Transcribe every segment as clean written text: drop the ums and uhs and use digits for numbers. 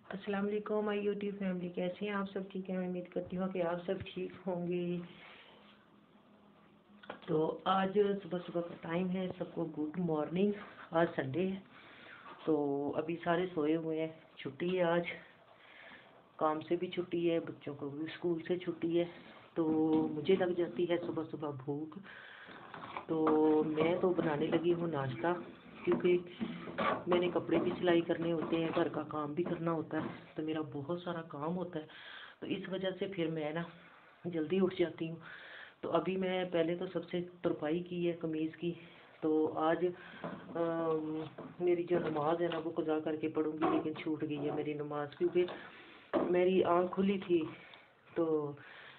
अस्सलाम वालेकुम my YouTube family, कैसे हैं आप सब? ठीक है, मैं उम्मीद करती हूँ कि आप सब ठीक होंगे। तो आज सुबह सुबह का टाइम है, सबको गुड मॉर्निंग। आज संडे है तो अभी सारे सोए हुए हैं। छुट्टी है आज, काम से भी छुट्टी है, बच्चों को भी स्कूल से छुट्टी है। तो मुझे लग जाती है सुबह सुबह भूख। तो मैं तो बनाने लगी हूँ नाश्ता, क्योंकि मैंने कपड़े भी सिलाई करने होते हैं, घर का काम भी करना होता है, तो मेरा बहुत सारा काम होता है। तो इस वजह से फिर मैं ना जल्दी उठ जाती हूँ। तो अभी मैं पहले तो सबसे तुरपाई की है कमीज़ की। तो आज मेरी जो नमाज है ना वो कज़ा करके पढ़ूँगी, लेकिन छूट गई है मेरी नमाज, क्योंकि मेरी आँख खुली थी। तो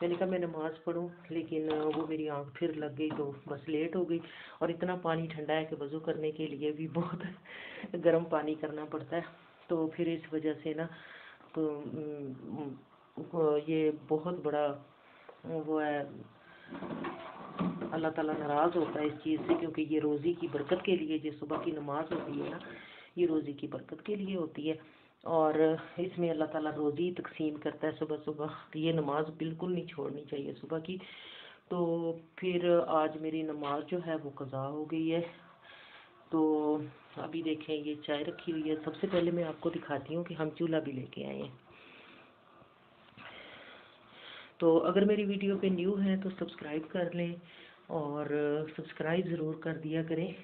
मैंने कहा मैं नमाज़ पढ़ूं, लेकिन वो मेरी आँख फिर लग गई, तो बस लेट हो गई। और इतना पानी ठंडा है कि वज़ू करने के लिए भी बहुत गर्म पानी करना पड़ता है। तो फिर इस वजह से ना तो ये बहुत बड़ा वो है, अल्लाह ताला नाराज़ होता है इस चीज़ से, क्योंकि ये रोज़ी की बरकत के लिए जो सुबह की नमाज़ होती है ना, ये रोज़ी की बरकत के लिए होती है। और इसमें अल्लाह ताला रोज़ी तकसीम करता है सुबह सुबह। तो ये नमाज बिल्कुल नहीं छोड़नी चाहिए सुबह की। तो फिर आज मेरी नमाज जो है वो कज़ा हो गई है। तो अभी देखें, ये चाय रखी हुई है। सबसे पहले मैं आपको दिखाती हूँ कि हम चूल्हा भी लेके आए हैं। तो अगर मेरी वीडियो पे न्यू है तो सब्सक्राइब कर लें, और सब्सक्राइब ज़रूर कर दिया करें,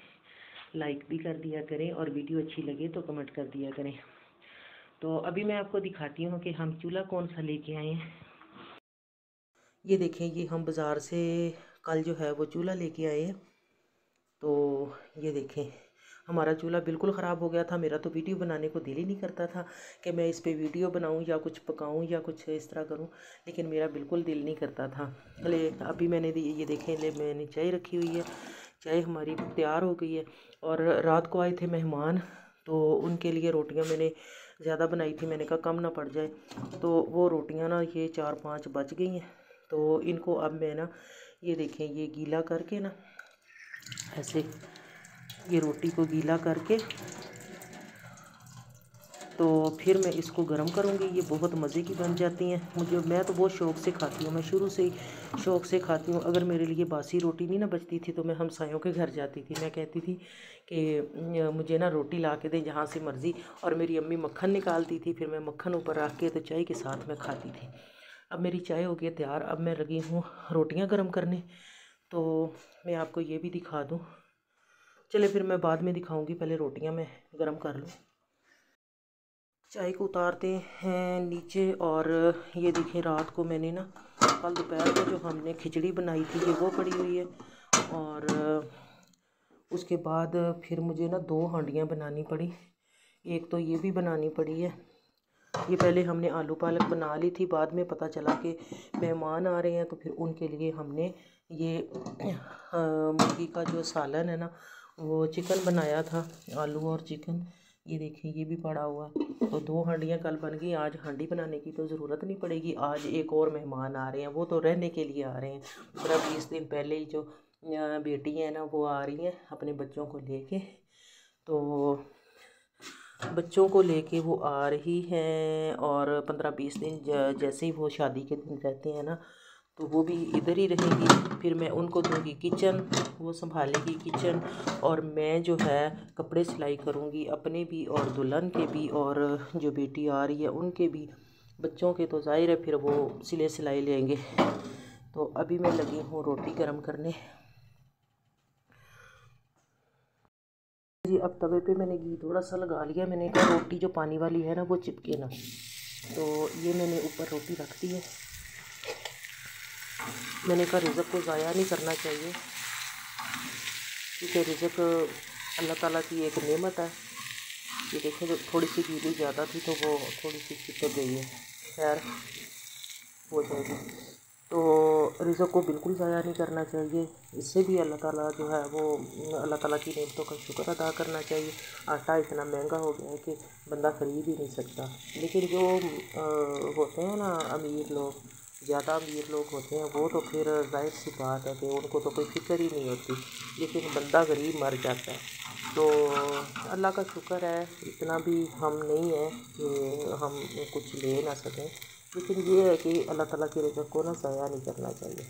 लाइक भी कर दिया करें, और वीडियो अच्छी लगे तो कमेंट कर दिया करें। तो अभी मैं आपको दिखाती हूँ कि हम चूल्हा कौन सा लेके आए हैं। ये देखें, ये हम बाज़ार से कल जो है वो चूल्हा लेके आए हैं। तो ये देखें, हमारा चूल्हा बिल्कुल ख़राब हो गया था। मेरा तो वीडियो बनाने को दिल ही नहीं करता था कि मैं इस पे वीडियो बनाऊं या कुछ पकाऊं या कुछ इस तरह करूं, लेकिन मेरा बिल्कुल दिल नहीं करता था। ले अभी मैंने ये देखें, ले मैंने चाय रखी हुई है। चाय हमारी तैयार हो गई है। और रात को आए थे मेहमान, तो उनके लिए रोटियां मैंने ज़्यादा बनाई थी, मैंने कहा कम ना पड़ जाए। तो वो रोटियां ना ये 4-5 बच गई हैं। तो इनको अब मैं ना, ये देखें, ये गीला करके ना ऐसे, ये रोटी को गीला करके तो फिर मैं इसको गर्म करूँगी। ये बहुत मज़े की बन जाती हैं। मैं तो बहुत शौक़ से खाती हूँ, मैं शुरू से ही शौक़ से खाती हूँ। अगर मेरे लिए बासी रोटी नहीं ना बचती थी तो मैं हमसायों के घर जाती थी। मैं कहती थी कि मुझे ना रोटी ला के दें जहाँ से मर्ज़ी, और मेरी अम्मी मक्खन निकालती थी, फिर मैं मक्खन ऊपर रख के तो चाय के साथ में खाती थी। अब मेरी चाय हो गई तैयार, अब मैं लगी हूँ रोटियाँ गर्म करने। तो मैं आपको ये भी दिखा दूँ, चले फिर मैं बाद में दिखाऊंगी, पहले रोटियां मैं गरम कर लूँ। चाय को उतारते हैं नीचे। और ये देखें, रात को मैंने ना, कल दोपहर को जो हमने खिचड़ी बनाई थी ये वो पड़ी हुई है। और उसके बाद फिर मुझे ना 2 हांडियाँ बनानी पड़ी। एक तो ये भी बनानी पड़ी है। ये पहले हमने आलू पालक बना ली थी, बाद में पता चला कि मेहमान आ रहे हैं, तो फिर उनके लिए हमने ये मुर्गी का जो सालन है ना, वो चिकन बनाया था, आलू और चिकन। ये देखिए, ये भी पड़ा हुआ है। तो 2 हांडियाँ कल बन गई। आज हांडी बनाने की तो ज़रूरत नहीं पड़ेगी। आज एक और मेहमान आ रहे हैं, वो तो रहने के लिए आ रहे हैं। 15-20 दिन पहले ही जो बेटी है ना वो आ रही हैं अपने बच्चों को लेके। तो बच्चों को लेके वो आ रही हैं, और 15-20 दिन जैसे ही वो शादी के दिन रहते हैं ना, तो वो भी इधर ही रहेंगी। फिर मैं उनको दूंगी किचन, वो संभालेगी किचन, और मैं जो है कपड़े सिलाई करूँगी, अपने भी और दुल्हन के भी, और जो बेटी आ रही है उनके भी। बच्चों के तो ज़ाहिर है फिर वो सिले सिलाई लेंगे। तो अभी मैं लगी हूँ रोटी गर्म करने जी। अब तवे पे मैंने घी थोड़ा सा लगा लिया। मैंने कहा रोटी जो पानी वाली है ना वो चिपके ना। तो ये मैंने ऊपर रोटी रख दी है। मैंने कहा रिज़्क़ को ज़ाया नहीं करना चाहिए, क्योंकि रिज़्क़ अल्लाह ताला की एक नेमत है। ये देखें, जब थोड़ी सी गीली ज़्यादा थी तो वो थोड़ी सी चिपक गई है, खैर हो जाएगी। तो रिज़्क़ को बिल्कुल ज़ाया नहीं करना चाहिए। इससे भी अल्लाह ताला जो है वो, अल्लाह ताला की नेमतों का शुक्र अदा करना चाहिए। आटा इतना महंगा हो गया है कि बंदा ख़रीद ही नहीं सकता। लेकिन जो होते हैं ना अमीर लोग, ज़्यादा अमीर लोग होते हैं, वो तो फिर ज़ाहिर सी बात है कि उनको तो कोई फ़िक्र ही नहीं होती। लेकिन बंदा गरीब मर जाता है। तो अल्लाह का शुक्र है, इतना भी हम नहीं है कि हम कुछ ले ना सकें, लेकिन ये है कि अल्लाह ताला की रिज़्क़ को ना ज़ाया नहीं करना चाहिए।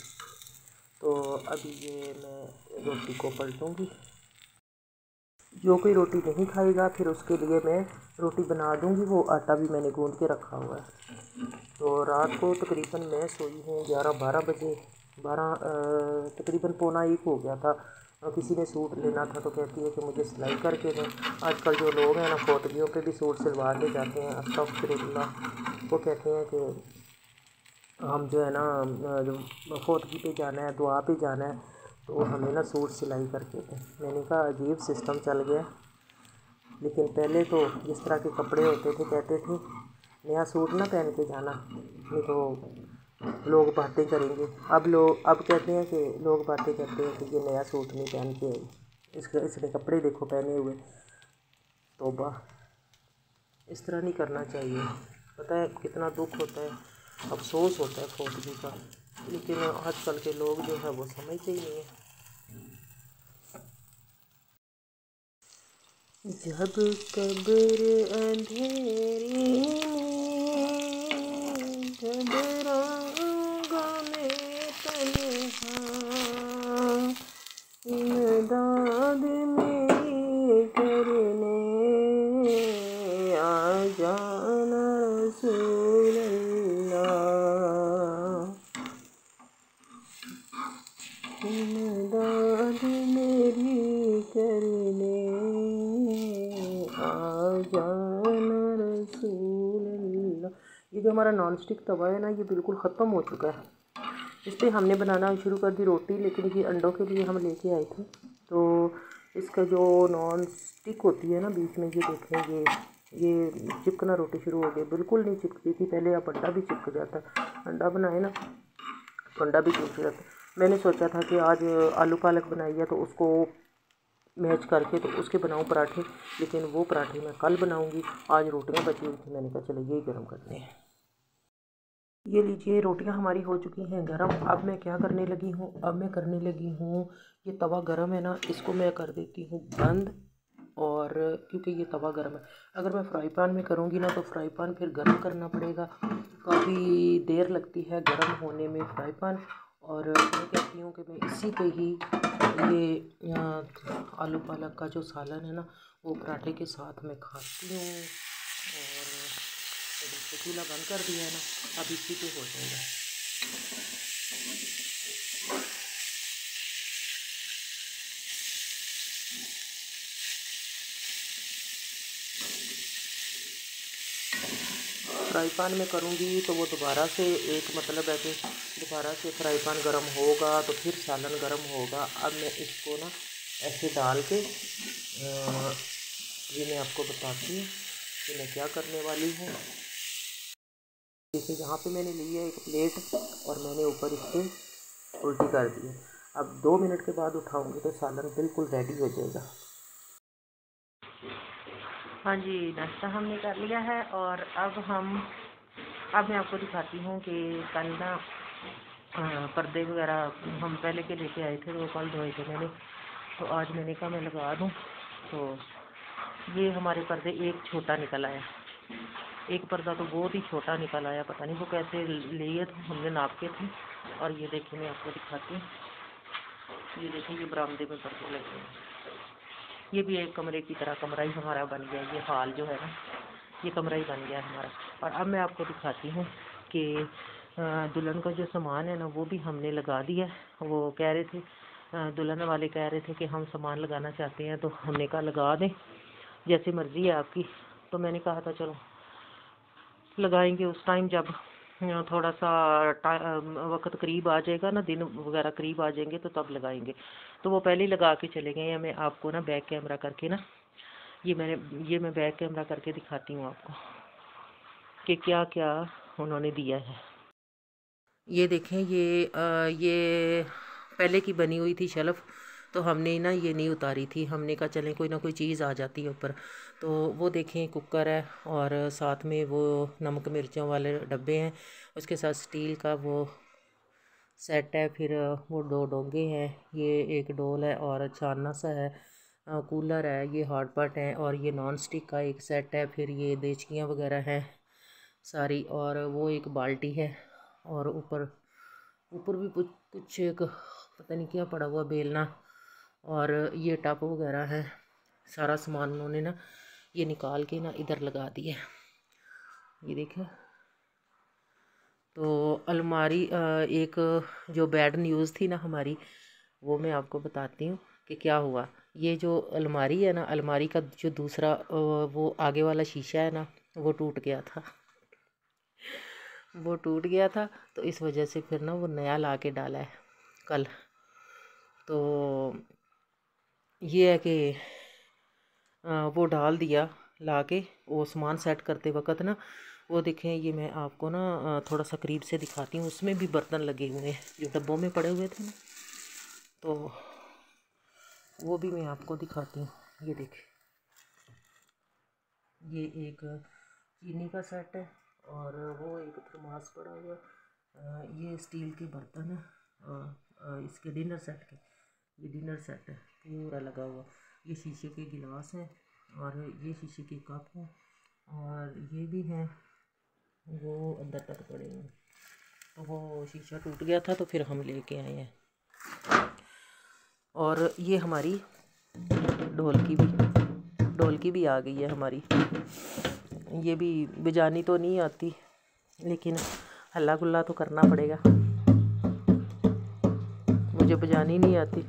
तो अभी ये मैं रोटी को पलटूँगी। जो कोई रोटी नहीं खाएगा फिर उसके लिए मैं रोटी बना दूँगी। वो आटा भी मैंने गूँध के रखा हुआ है। तो रात को तकरीबन मैं सोई हूँ 11-12 बजे, तकरीबन पौना 1 हो गया था। किसी ने सूट लेना था तो कहती है कि मुझे सिलाई करके दें। आजकल जो लोग हैं ना फौतवियों पे भी सूट सिलवा के जाते हैं, अस्तग़फिरुल्लाह। वो कहते हैं कि हम जो है ना जो फौतवी पे जाना है, दुआ पे जाना है, तो हमें ना सूट सिलाई करके दें। मैंने कहा अजीब सिस्टम चल गया। लेकिन पहले तो जिस तरह के कपड़े होते थे कहते थे नया सूट ना पहन के जाना, नहीं तो लोग बातें करेंगे। अब कहते हैं कि लोग बातें करते हैं कि ये नया सूट नहीं पहन के आई, इसने कपड़े देखो पहने हुए। तौबा, इस तरह नहीं करना चाहिए। पता है कितना दुख होता है, अफसोस होता है फौतवी का, लेकिन आजकल के लोग जो है वो समझते ही नहीं है। जब कब्र अंधेरी में घबराऊंगा मैं तन्हा, इमदाद मेरी करने आ जाना रसूल अल्लाह, इमदाद मेरी करने जाना रसूल अल्लाह। ये जो हमारा नॉन स्टिक तवा है ना, ये बिल्कुल ख़त्म हो चुका है। इस पर हमने बनाना शुरू कर दी रोटी, लेकिन ये अंडों के लिए हम लेके आए थे। तो इसका जो नॉन स्टिक होती है ना बीच में, ये देखें ये चिपकना रोटी शुरू हो गई। बिल्कुल नहीं चिपकती थी पहले, अब अंडा भी चिपक जाता। अंडा बनाए ना तो अंडा भी चिपक जाता। मैंने सोचा था कि आज आलू पालक बनाई है तो उसको मैच करके तो उसके बनाऊँ पराठे, लेकिन वो पराठे मैं कल बनाऊँगी। आज रोटियां बची हुई थी, मैंने कहा चलो यही गर्म करते हैं। ये लीजिए रोटियां हमारी हो चुकी हैं गर्म। अब मैं क्या करने लगी हूँ, अब मैं करने लगी हूँ, ये तवा गर्म है ना, इसको मैं कर देती हूँ बंद। और क्योंकि ये तवा गर्म है, अगर मैं फ्राई पैन में करूँगी ना तो फ्राई पैन फिर गर्म करना पड़ेगा, काफ़ी देर लगती है गर्म होने में फ्राई पैन। और मैं कहती हूँ कि मैं इसी पे ही ये आलू पालक का जो सालन है ना वो पराठे के साथ में खाती हूँ। और चूल्हा बंद कर दिया है ना, अब इसी पे हो जाएगा। फ्राई पैन में करूँगी तो वो दोबारा से एक मतलब है कि दोबारा से फ्राई पैन गर्म होगा तो फिर सालन गर्म होगा। अब मैं इसको ना ऐसे डाल के ये मैं आपको बताती हूँ कि मैं क्या करने वाली हूँ। देखिए यहाँ पे मैंने ली है एक प्लेट और मैंने ऊपर इस पर उल्टी कर दी है। अब 2 मिनट के बाद उठाऊँगी तो सालन बिल्कुल रेडी हो जाएगा। हाँ जी, नाश्ता हमने कर लिया है और अब मैं आपको दिखाती हूँ कि कल ना पर्दे वगैरह हम पहले के लेके आए थे, तो कल धोए थे मैंने, तो आज मैंने कहा मैं लगा दूँ। तो ये हमारे पर्दे एक छोटा निकल आया, एक पर्दा तो बहुत ही छोटा निकल आया, पता नहीं वो कैसे लिए थे, हमने नाप के थे। और ये देखिए मैं आपको दिखाती हूँ, ये देखिए ये बरामदे में पर्दे लगे हैं। ये भी एक कमरे की तरह कमरा ही हमारा बन गया, ये हॉल जो है ना ये कमरा ही बन गया हमारा। और अब मैं आपको दिखाती हूँ कि दुल्हन का जो सामान है ना वो भी हमने लगा दिया। वो कह रहे थे, दुल्हन वाले कह रहे थे कि हम सामान लगाना चाहते हैं, तो हमने कहा लगा दें, जैसी मर्ज़ी है आपकी। तो मैंने कहा था चलो लगाएंगे उस टाइम जब थोड़ा सा वक्त करीब आ जाएगा ना, दिन वगैरह करीब आ जाएंगे तो तब लगाएंगे। तो वो पहले ही लगा के चले गए हैं। मैं आपको ना बैक कैमरा करके ना ये मैं बैक कैमरा करके दिखाती हूँ आपको कि क्या क्या उन्होंने दिया है। ये देखें, ये पहले की बनी हुई थी शेल्फ़, तो हमने ना ये नहीं उतारी थी। हमने कहा चलें कोई ना कोई चीज़ आ जाती है ऊपर। तो वो देखें कुकर है और साथ में वो नमक मिर्चों वाले डब्बे हैं, उसके साथ स्टील का वो सेट है। फिर वो 2 डोंगे हैं, ये एक डोल है और छानना सा है। कूलर है, ये हॉट पॉट है, और ये नॉन स्टिक का एक सेट है, फिर ये देचकियाँ वगैरह हैं सारी, और वो एक बाल्टी है, और ऊपर ऊपर भी कुछ एक पता नहीं क्या पड़ा हुआ बेलना, और ये टब वगैरह है। सारा सामान उन्होंने ना ये निकाल के ना इधर लगा दिया, ये देखें। तो अलमारी एक जो बैड न्यूज़ थी ना हमारी, वो मैं आपको बताती हूँ कि क्या हुआ। ये जो अलमारी है ना, अलमारी का जो दूसरा वो आगे वाला शीशा है ना, वो टूट गया था। वो टूट गया था, तो इस वजह से फिर ना वो नया ला के डाला है कल। तो ये है कि वो डाल दिया ला के, वो सामान सेट करते वक्त ना। वो देखें, ये मैं आपको ना थोड़ा सा करीब से दिखाती हूँ। उसमें भी बर्तन लगे हुए हैं जो डब्बों में पड़े हुए थे ना, तो वो भी मैं आपको दिखाती हूँ। ये देखें, ये एक चीनी का सेट है, और वो एक थर्मास पड़ा हुआ। ये स्टील के बर्तन है, इसके डिनर सेट के, ये डिनर सेट है पूरा लगा हुआ। ये शीशे के गिलास हैं, और ये शीशे के कप हैं, और ये भी हैं, वो अंदर तक पड़े हुए हैं। तो वो शीशा टूट गया था, तो फिर हम लेके आए हैं। और ये हमारी ढोलकी भी आ गई है हमारी। ये भी बजानी तो नहीं आती, लेकिन हल्ला गुल्ला तो करना पड़ेगा, मुझे बजानी नहीं आती।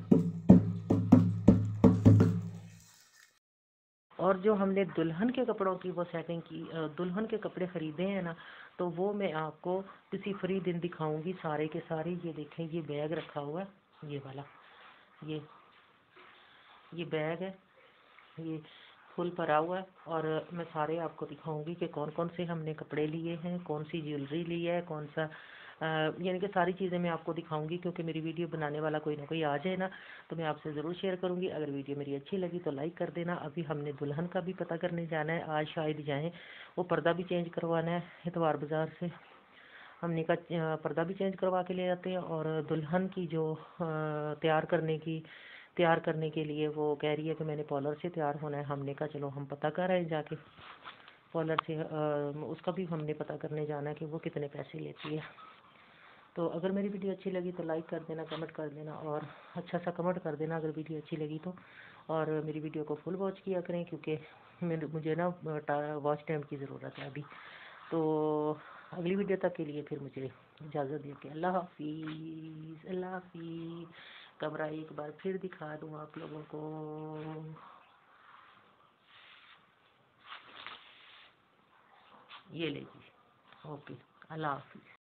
और जो हमने दुल्हन के कपड़ों की वो सेटिंग की, दुल्हन के कपड़े ख़रीदे हैं ना, तो वो मैं आपको किसी फ्री दिन दिखाऊंगी सारे के सारे। ये देखें, ये बैग रखा हुआ है, ये वाला, ये बैग है, ये फुल भरा हुआ है। और मैं सारे आपको दिखाऊंगी कि कौन कौन से हमने कपड़े लिए हैं, कौन सी ज्वेलरी ली है, कौन सा यानी कि सारी चीज़ें मैं आपको दिखाऊंगी, क्योंकि मेरी वीडियो बनाने वाला कोई ना कोई आ जाए ना, तो मैं आपसे ज़रूर शेयर करूंगी। अगर वीडियो मेरी अच्छी लगी तो लाइक कर देना। अभी हमने दुल्हन का भी पता करने जाना है, आज शायद जाएँ। वो पर्दा भी चेंज करवाना है इतवार बाज़ार से, हमने का पर्दा भी चेंज करवा के ले आते हैं। और दुल्हन की जो तैयार करने के लिए वो कह रही है कि मैंने पार्लर से तैयार होना है। हमने कहा चलो हम पता कर आए जाके पार्लर से, उसका भी हमने पता करने जाना है कि वो कितने पैसे लेती है। तो अगर मेरी वीडियो अच्छी लगी तो लाइक कर देना, कमेंट कर देना, और अच्छा सा कमेंट कर देना अगर वीडियो अच्छी लगी तो। और मेरी वीडियो को फुल वॉच किया करें, क्योंकि मुझे ना वॉच टाइम की ज़रूरत है अभी। तो अगली वीडियो तक के लिए फिर मुझे इजाज़त दीजिए। अल्लाह हाफिज़, अल्लाह हाफिज़। कमरा एक बार फिर दिखा दूँ आप लोगों को, ये लीजिए। ओके, अल्लाह हाफिज़।